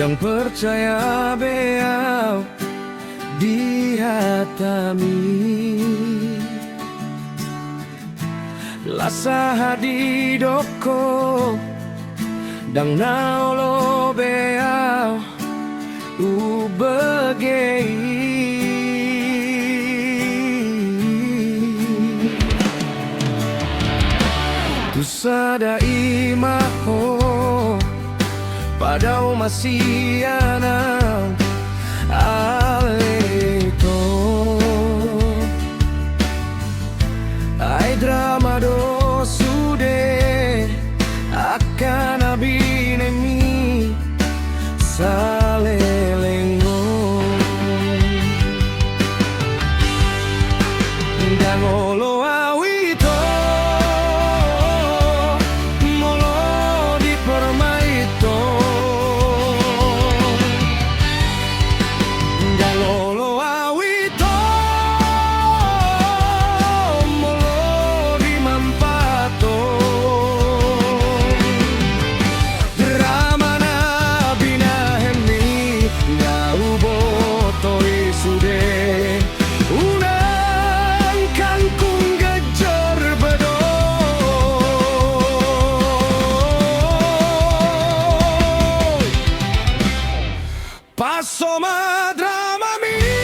yang percaya beau dihatami lasa hadi doko dang naolo beau ubegei tu sada imaho padau masih anang aleto ai drama do sude akan abinemi salelengo dangolo awito molo di permaito dangolo awito molo di mampato drama na binahemi ngau boto isude unang kangkung gejor bedo paso ma drama mi